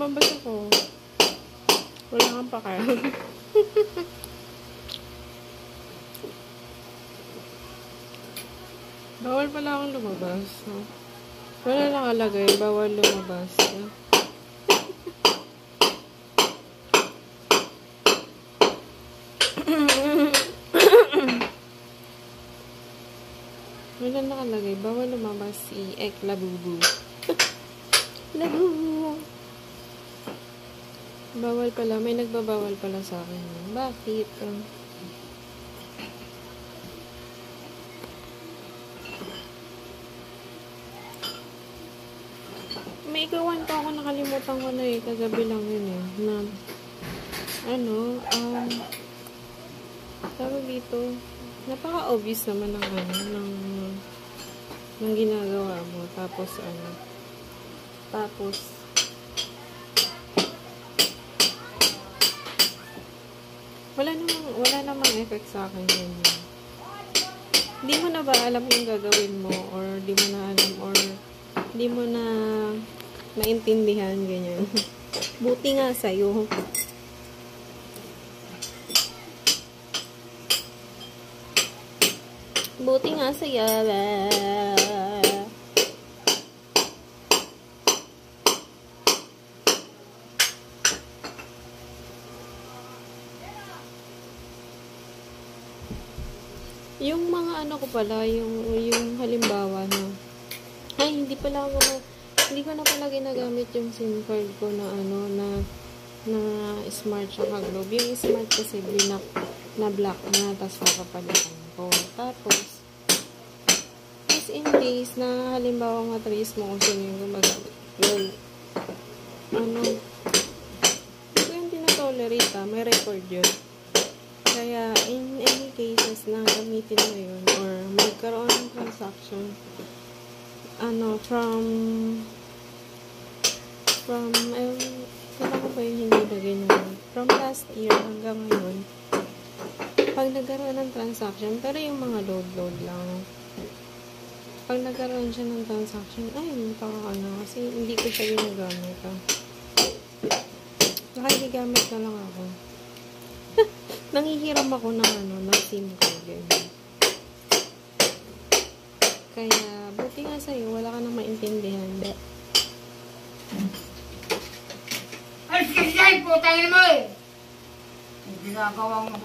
lumabas ako. Wala kang pakialam. Bawal pala akong lumabas. No? Wala nakalagay. Bawal lumabas. No? Wala nakalagay. Bawal lumabas si Ek Labubu. Labubu. Bawal pala. May nagbabawal pala sa akin. Bakit? May ikawan pa ako. Nakalimutan ko na eh. Kagabi lang yun eh. Na, tawag dito. Napaka-obvious naman ng ng ginagawa mo. Tapos wala namang effect sa akin yun. Hindi mo na ba alam yung gagawin mo, or di mo na alam, or di mo na maintindihan, ganyan. Buti nga sa'yo. Buti nga sa'yo. Yung mga ko pala, yung halimbawa na, hindi ko na pala ginagamit yung SIM card ko na na smart tsaka globe. Yung smart kasi na black na, tapos papapalitan ko. Tapos, just in case na halimbawa matrace mo kung sino yung gumagamit. Well, ito yung tinatolerate, may record yun. Kaya, in any cases na gamitin mo yun, or magkaroon ng transaction, kailan ko ba yung hindi na ganyan? From last year hanggang ngayon, pag nagkaroon ng transaction, pero yung mga load lang, pag nagkaroon siya ng transaction, kasi hindi ko siya ginagamit. Nakikigamit na lang ako. Nangihiram ako ng SIM card. Kaya, buti nga sa'yo, wala ka nang maintindihan. Ay, sige, putangin mo eh! Ang ginagawa mo.